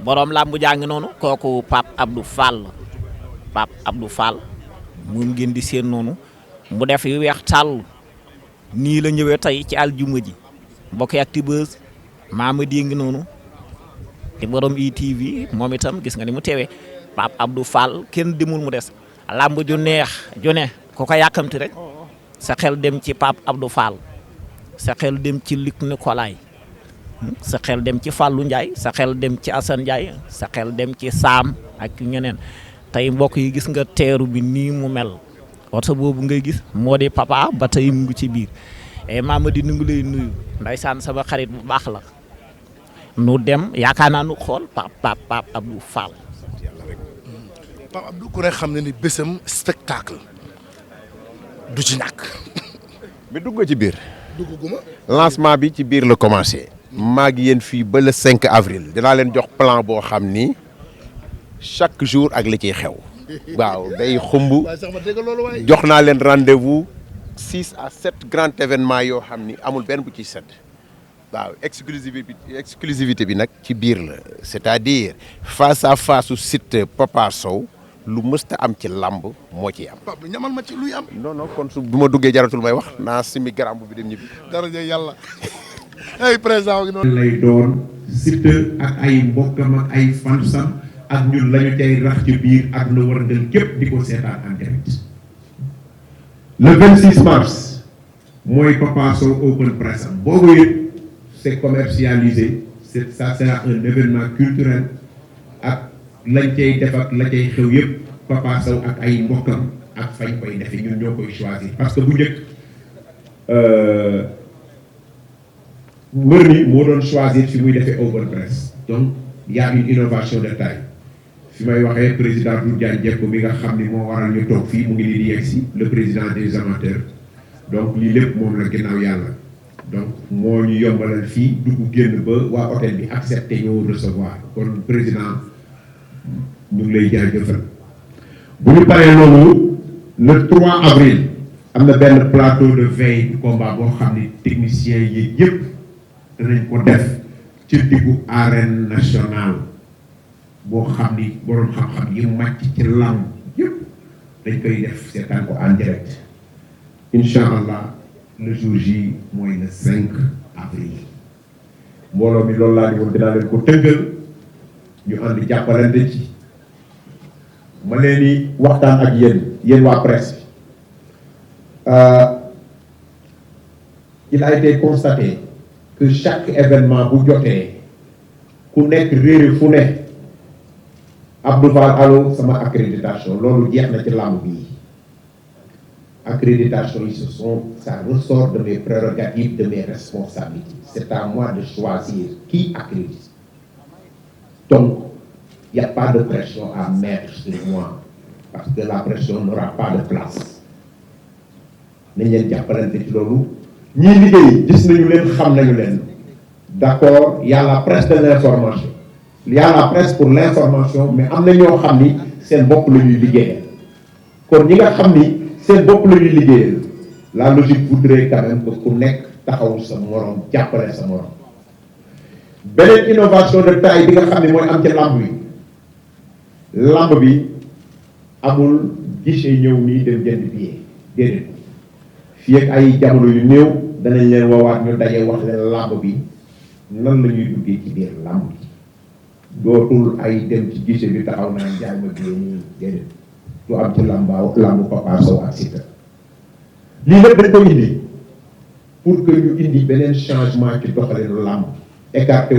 borom làmb jaa ngi noonu kooku Pape Abdou Fall Pape Abdou Fall moom ngeen di seen noonu mu def yu weex tàll nii la ñëwee tey ci aljuma ji mbokk yi ak Tibeuze Mamady ngi noonu di borom ITV moom itam gis nga ni mu teewee Pape Abdou Fall kenn demul mu des làmb ju neex ju ne ku ko yàkkamti rek sa xel dem ci Pape Abdou Fall sa xel dem ci Luc Nicolaï sa xel dem ci Fallou Ndiaye sa xel dem ci Assane Ndiaye sa xel dem ci Sam ak ñeneen tey mbokk yi gis nga teeru bi nii mu mel oto boobu ngay gis moo di papa ba tey mu ngi ci biir et Mamady nu ngi lay nuyu ndaysaan sama xarit bu baax la nu dem yaakaar naa nu xool Pape Abdou Fall. Pape Abdou ku ne xam ne ni bésam spectacle du ci ñàkk. mais dugg ci biir. dugguma lancement bi ci biir la commencé. maa ngi yéen fii ba le 5 avril dinaa leen jox plan boo xam ni chaque jour ak li ciy xew. waaw day xumb jox naa leen rendez-vous 6 à 7 grands événements yoo xam ni amul benn bu ci set. waaw exclusivité bi nag ci biir la c'est-à-dire face à face su Siteu Papa Sow lu mësta am ci làmb moo ciy am. Pape ñamal ma ci luy am. non non kon su bu ma duggee jaratul may wax naa simi garam bi dem ñibbi. dara jëy yàlla ay président gi noonu lay doon Siteu ak ay mbokkam ak ay fansam ak ñun lañu tey rax ci biir ak lu war ngeen képp di ko seetaan en direct. Le 26 mars mooy Papa Sow open press am boobu it c'est commercialisé ça sera un événement culturel ak lañ cay def ak la cay xew yëpp Papa Sow ak ay mbokkam ak fañ koy defe ñun ñoo koy choisir parce que bu njëkk mbër mi moo doon choisir fi muy defee open press donc y a une innovation de taille fi may waxee président Doudou Diagne Diecko mi nga xam ni moo waral ñu toog fii mu ngi nii di yegg si le président des amateurs donc lii lépp moom la ginnaaw yàlla donc moo ñu yombalal fii dugg génn ba waa hôtel bi accepté ñoo recevoir kon président ñu ngi lay jaajëfal bu ñu paree loolu le 3 avril am na benn plateau de veille du combat boo xam ni techniciens yi yëpp danañ ko def ci diggu arène nationale boo xam ni boroom xam-xam yi màcc ci lamb yëpp dañ koy def seetaan ko en direct incha allah le jour J mooy le 5 avril mbooloo mi loolu laa di woon dinaa leen ko tëngal ñu ànd jàppalante ci ma leen di waxtaan ak yéen waa presse il a été constaté que chaque événement bu jotee ku nekk réere fu ne Abdou Fall allo sama accréditation loolu jeex na ci làmb bii accréditation yi ça ressort de mes prérogatives, de mes responsabilités. C'est à moi de choisir qui accrédite. Donc, il n'y a pas de pression à mettre sur moi, parce que la pression n'aura pas de place. nañ leen jàppalante ci loolu ñii liggéey gis nañu leen xam nañu leen d'accord il y a la presse de l'information il y a la presse pour l'information mais am na ñoo xam ni seen bopp la ñuy liggéeyal kon ñi nga xam ni seen bopp la ñuy liggéeyal la logique voudrait quand même que ku nekk taxawu sa morom jàppale sa morom beneen innovation de taille bi nga xam ne mooy am ci lamb bi amul guichet ñëw nii dem jënd billet déedéet fii ak ay jamono yu néew danañ leen woowaat ñu daje wax leen lamb bi nan la ñuy duggee ci biir lamb bi dootul ay dem ci guichet bi taxaw naan jaay ma billet nii déedéet du am ci lambu Papa Sow ak Siteu lii lépp dañ ko indi pour que ñu indi beneen changement ci doxalinu lamb écarté